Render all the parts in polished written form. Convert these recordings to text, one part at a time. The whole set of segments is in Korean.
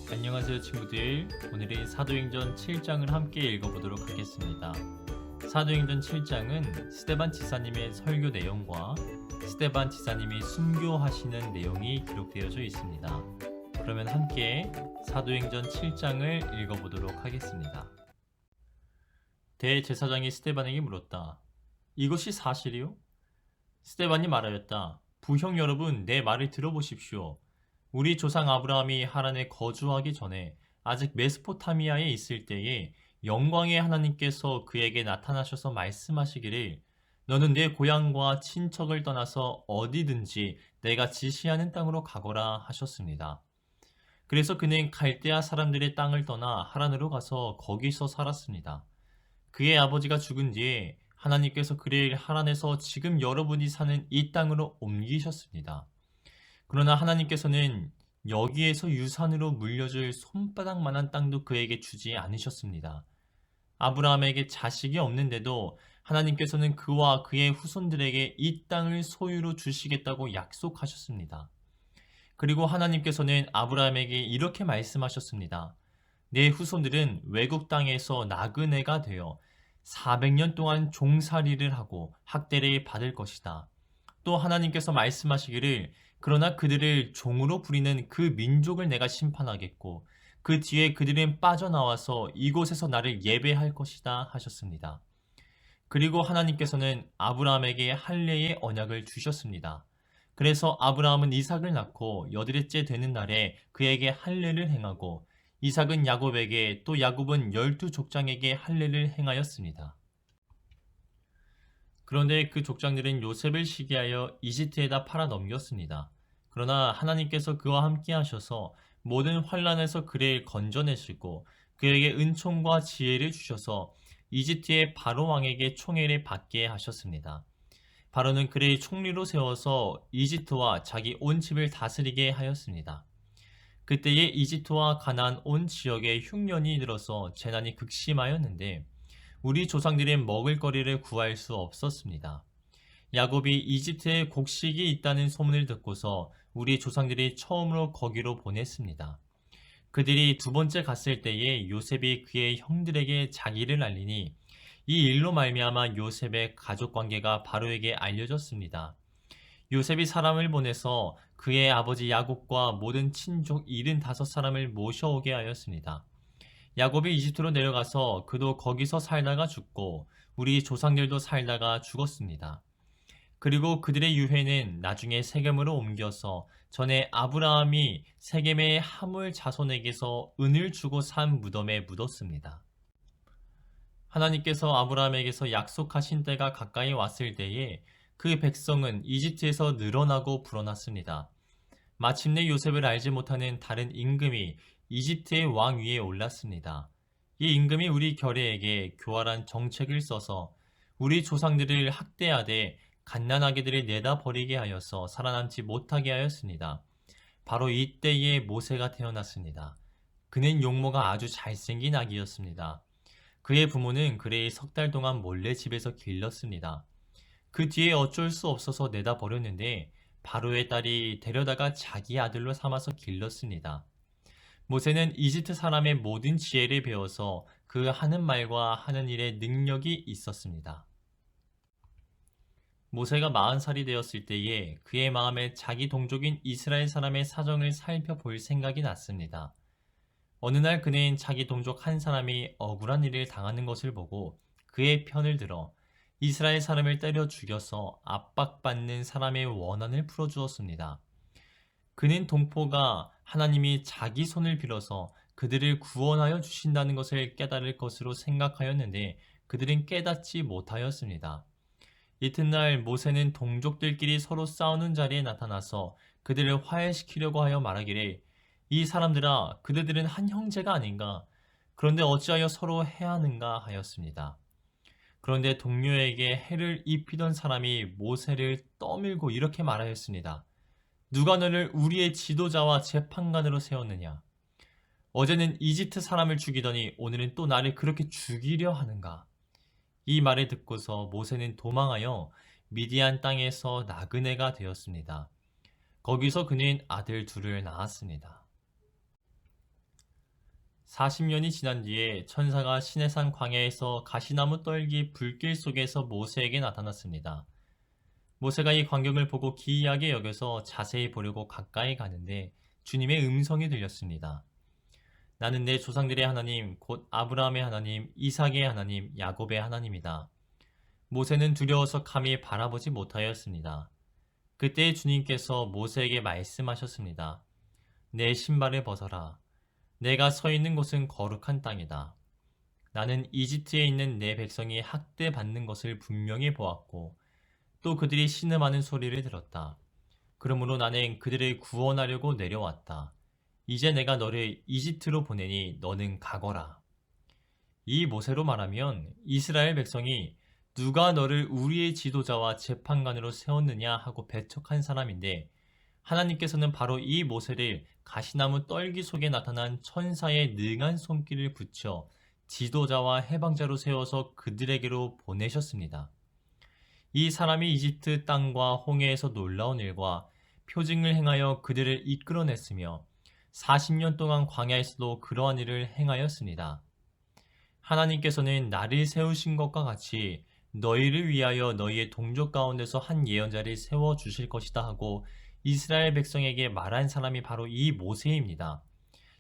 안녕하세요 친구들. 오늘은 사도행전 7장을 함께 읽어보도록 하겠습니다. 사도행전 7장은 스데반 지사님의 설교 내용과 스데반 지사님이 순교하시는 내용이 기록되어져 있습니다. 그러면 함께 사도행전 7장을 읽어보도록 하겠습니다. 대제사장이 스데반에게 물었다. 이것이 사실이요? 스데반이 말하였다. 부형 여러분, 내 말을 들어보십시오. 우리 조상 아브라함이 하란에 거주하기 전에 아직 메소포타미아에 있을 때에 영광의 하나님께서 그에게 나타나셔서 말씀하시기를 너는 내 고향과 친척을 떠나서 어디든지 내가 지시하는 땅으로 가거라 하셨습니다. 그래서 그는 갈대아 사람들의 땅을 떠나 하란으로 가서 거기서 살았습니다. 그의 아버지가 죽은 뒤에 하나님께서 그를 하란에서 지금 여러분이 사는 이 땅으로 옮기셨습니다. 그러나 하나님께서는 여기에서 유산으로 물려줄 손바닥만한 땅도 그에게 주지 않으셨습니다. 아브라함에게 자식이 없는데도 하나님께서는 그와 그의 후손들에게 이 땅을 소유로 주시겠다고 약속하셨습니다. 그리고 하나님께서는 아브라함에게 이렇게 말씀하셨습니다. 내 후손들은 외국 땅에서 나그네가 되어 400년 동안 종살이를 하고 학대를 받을 것이다. 또 하나님께서 말씀하시기를 그러나 그들을 종으로 부리는 그 민족을 내가 심판하겠고 그 뒤에 그들은 빠져나와서 이곳에서 나를 예배할 것이다 하셨습니다. 그리고 하나님께서는 아브라함에게 할례의 언약을 주셨습니다. 그래서 아브라함은 이삭을 낳고 여드렛째 되는 날에 그에게 할례를 행하고 이삭은 야곱에게 또 야곱은 12족장에게 할례를 행하였습니다. 그런데 그 족장들은 요셉을 시기하여 이집트에다 팔아 넘겼습니다. 그러나 하나님께서 그와 함께 하셔서 모든 환란에서 그를 건져내시고 그에게 은총과 지혜를 주셔서 이집트의 바로 왕에게 총애를 받게 하셨습니다. 바로는 그를 총리로 세워서 이집트와 자기 온 집을 다스리게 하였습니다. 그때에 이집트와 가나안 온 지역에 흉년이 들어서 재난이 극심하였는데 우리 조상들은 먹을 거리를 구할 수 없었습니다. 야곱이 이집트에 곡식이 있다는 소문을 듣고서 우리 조상들이 처음으로 거기로 보냈습니다. 그들이 두 번째 갔을 때에 요셉이 그의 형들에게 자기를 알리니 이 일로 말미암아 요셉의 가족 관계가 바로에게 알려졌습니다. 요셉이 사람을 보내서 그의 아버지 야곱과 모든 친족 75사람을 모셔오게 하였습니다. 야곱이 이집트로 내려가서 그도 거기서 살다가 죽고 우리 조상들도 살다가 죽었습니다. 그리고 그들의 유해는 나중에 세겜으로 옮겨서 전에 아브라함이 세겜의 하물 자손에게서 은을 주고 산 무덤에 묻었습니다. 하나님께서 아브라함에게서 약속하신 때가 가까이 왔을 때에 그 백성은 이집트에서 늘어나고 불어났습니다. 마침내 요셉을 알지 못하는 다른 임금이 이집트의 왕 위에 올랐습니다. 이 임금이 우리 결의에게 교활한 정책을 써서 우리 조상들을 학대하되 갓난아기들을 내다 버리게 하여서 살아남지 못하게 하였습니다. 바로 이때에 모세가 태어났습니다. 그는 용모가 아주 잘생긴 아기였습니다. 그의 부모는 그를 3달 동안 몰래 집에서 길렀습니다. 그 뒤에 어쩔 수 없어서 내다 버렸는데 바로의 딸이 데려다가 자기 아들로 삼아서 길렀습니다. 모세는 이집트 사람의 모든 지혜를 배워서 그 하는 말과 하는 일에 능력이 있었습니다. 모세가 40살이 되었을 때에 그의 마음에 자기 동족인 이스라엘 사람의 사정을 살펴볼 생각이 났습니다. 어느 날 그는 자기 동족 한 사람이 억울한 일을 당하는 것을 보고 그의 편을 들어 이스라엘 사람을 때려 죽여서 압박받는 사람의 원한을 풀어주었습니다. 그는 동포가 하나님이 자기 손을 빌어서 그들을 구원하여 주신다는 것을 깨달을 것으로 생각하였는데 그들은 깨닫지 못하였습니다. 이튿날 모세는 동족들끼리 서로 싸우는 자리에 나타나서 그들을 화해시키려고 하여 말하기를 이 사람들아 그들은 한 형제가 아닌가 그런데 어찌하여 서로 해하는가 하였습니다. 그런데 동료에게 해를 입히던 사람이 모세를 떠밀고 이렇게 말하였습니다. 누가 너를 우리의 지도자와 재판관으로 세웠느냐? 어제는 이집트 사람을 죽이더니 오늘은 또 나를 그렇게 죽이려 하는가? 이 말을 듣고서 모세는 도망하여 미디안 땅에서 나그네가 되었습니다. 거기서 그는 아들 둘을 낳았습니다. 40년이 지난 뒤에 천사가 시내산 광야에서 가시나무 떨기 불길 속에서 모세에게 나타났습니다. 모세가 이 광경을 보고 기이하게 여겨서 자세히 보려고 가까이 가는데 주님의 음성이 들렸습니다. 나는 내 조상들의 하나님, 곧 아브라함의 하나님, 이삭의 하나님, 야곱의 하나님이다. 모세는 두려워서 감히 바라보지 못하였습니다. 그때 주님께서 모세에게 말씀하셨습니다. 내 신발을 벗어라. 내가 서 있는 곳은 거룩한 땅이다. 나는 이집트에 있는 내 백성이 학대받는 것을 분명히 보았고 또 그들이 신음하는 소리를 들었다. 그러므로 나는 그들을 구원하려고 내려왔다. 이제 내가 너를 이집트로 보내니 너는 가거라. 이 모세로 말하면 이스라엘 백성이 누가 너를 우리의 지도자와 재판관으로 세웠느냐 하고 배척한 사람인데 하나님께서는 바로 이 모세를 가시나무 떨기 속에 나타난 천사의 능한 손길을 붙여 지도자와 해방자로 세워서 그들에게로 보내셨습니다. 이 사람이 이집트 땅과 홍해에서 놀라운 일과 표징을 행하여 그들을 이끌어냈으며 40년 동안 광야에서도 그러한 일을 행하였습니다. 하나님께서는 나를 세우신 것과 같이 너희를 위하여 너희의 동족 가운데서 한 예언자를 세워주실 것이다 하고 이스라엘 백성에게 말한 사람이 바로 이 모세입니다.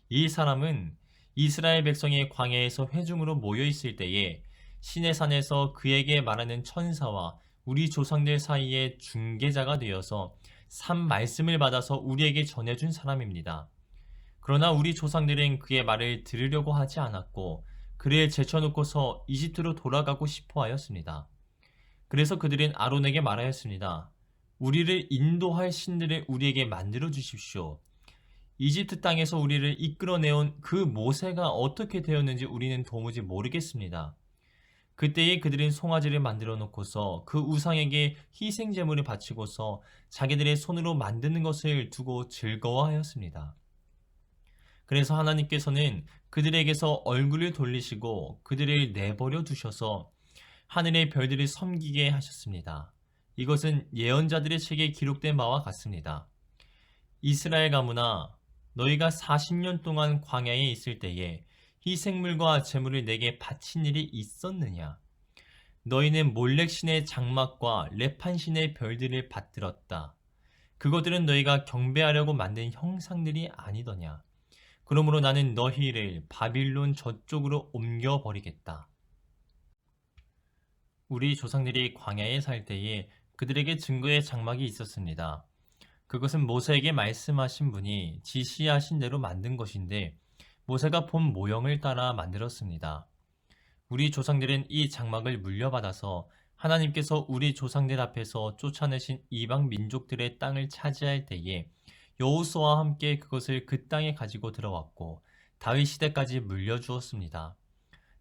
이 사람은 이스라엘 백성이 광야에서 회중으로 모여 있을 때에 시내산에서 그에게 말하는 천사와 우리 조상들 사이에 중개자가 되어서 산 말씀을 받아서 우리에게 전해준 사람입니다. 그러나 우리 조상들은 그의 말을 들으려고 하지 않았고 그를 제쳐놓고서 이집트로 돌아가고 싶어 하였습니다. 그래서 그들은 아론에게 말하였습니다. 우리를 인도할 신들을 우리에게 만들어 주십시오. 이집트 땅에서 우리를 이끌어내온 그 모세가 어떻게 되었는지 우리는 도무지 모르겠습니다. 그때에 그들은 송아지를 만들어 놓고서 그 우상에게 희생 제물을 바치고서 자기들의 손으로 만드는 것을 두고 즐거워하였습니다. 그래서 하나님께서는 그들에게서 얼굴을 돌리시고 그들을 내버려 두셔서 하늘의 별들을 섬기게 하셨습니다. 이것은 예언자들의 책에 기록된 바와 같습니다. 이스라엘 가문아, 너희가 40년 동안 광야에 있을 때에 희생물과 제물을 내게 바친 일이 있었느냐? 너희는 몰렉 신의 장막과 레판 신의 별들을 받들었다. 그것들은 너희가 경배하려고 만든 형상들이 아니더냐? 그러므로 나는 너희를 바빌론 저쪽으로 옮겨버리겠다. 우리 조상들이 광야에 살 때에 그들에게 증거의 장막이 있었습니다. 그것은 모세에게 말씀하신 분이 지시하신 대로 만든 것인데 모세가 본 모형을 따라 만들었습니다. 우리 조상들은 이 장막을 물려받아서 하나님께서 우리 조상들 앞에서 쫓아내신 이방 민족들의 땅을 차지할 때에 여호수아와 함께 그것을 그 땅에 가지고 들어왔고 다윗 시대까지 물려주었습니다.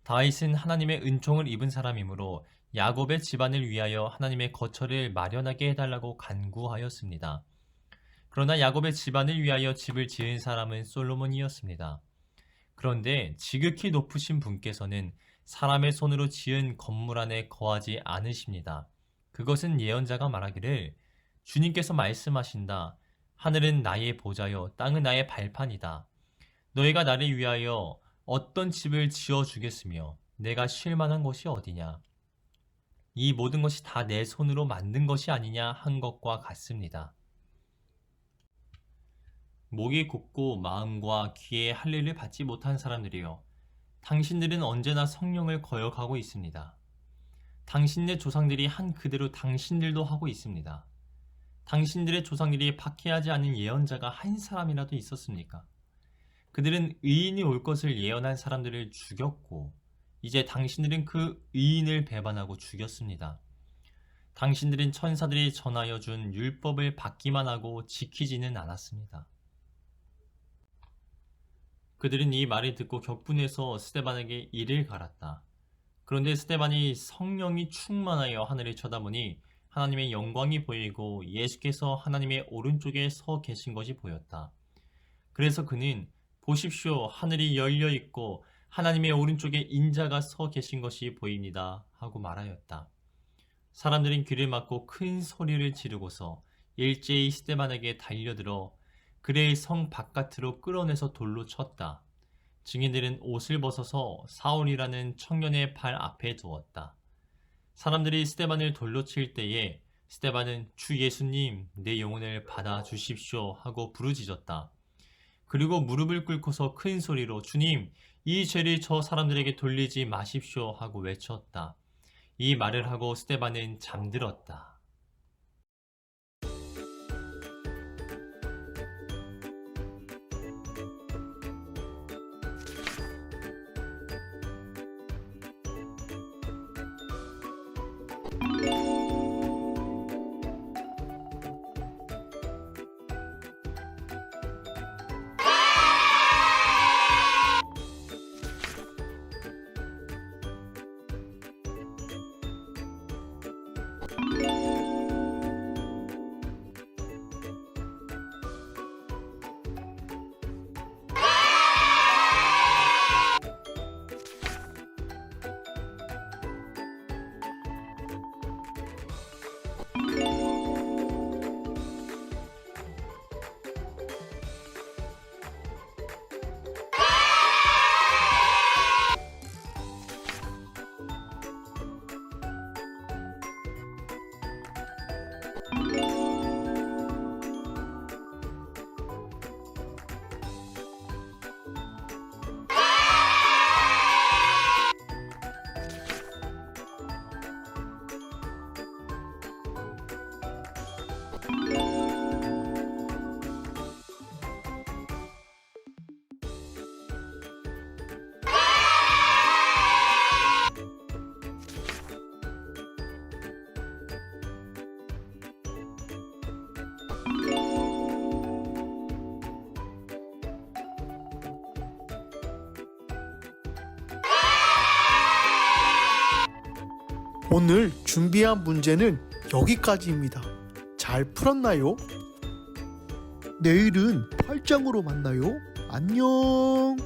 다윗은 하나님의 은총을 입은 사람이므로 야곱의 집안을 위하여 하나님의 거처를 마련하게 해달라고 간구하였습니다. 그러나 야곱의 집안을 위하여 집을 지은 사람은 솔로몬이었습니다. 그런데 지극히 높으신 분께서는 사람의 손으로 지은 건물 안에 거하지 않으십니다. 그것은 예언자가 말하기를 주님께서 말씀하신다. 하늘은 나의 보좌요 땅은 나의 발판이다. 너희가 나를 위하여 어떤 집을 지어주겠으며 내가 쉴 만한 곳이 어디냐. 이 모든 것이 다 내 손으로 만든 것이 아니냐 한 것과 같습니다. 목이 굳고 마음과 귀에 할례를 받지 못한 사람들이여, 당신들은 언제나 성령을 거역하고 있습니다. 당신네 조상들이 한 그대로 당신들도 하고 있습니다. 당신들의 조상들이 박해하지 않은 예언자가 한 사람이라도 있었습니까? 그들은 의인이 올 것을 예언한 사람들을 죽였고 이제 당신들은 그 의인을 배반하고 죽였습니다. 당신들은 천사들이 전하여 준 율법을 받기만 하고 지키지는 않았습니다. 그들은 이 말을 듣고 격분해서 스데반에게 이를 갈았다. 그런데 스데반이 성령이 충만하여 하늘을 쳐다보니 하나님의 영광이 보이고 예수께서 하나님의 오른쪽에 서 계신 것이 보였다. 그래서 그는 보십시오, 하늘이 열려 있고 하나님의 오른쪽에 인자가 서 계신 것이 보입니다 하고 말하였다. 사람들은 귀를 막고 큰 소리를 지르고서 일제히 스데반에게 달려들어 그를 성 바깥으로 끌어내서 돌로 쳤다. 증인들은 옷을 벗어서 사울이라는 청년의 발 앞에 두었다. 사람들이 스데반을 돌로 칠 때에 스데반은 주 예수님, 내 영혼을 받아 주십시오 하고 부르짖었다. 그리고 무릎을 꿇고서 큰 소리로 주님, 이 죄를 저 사람들에게 돌리지 마십시오 하고 외쳤다. 이 말을 하고 스데반은 잠들었다. 오늘 준비한 문제는 여기까지입니다. 잘 풀었나요? 내일은 8장으로 만나요. 안녕.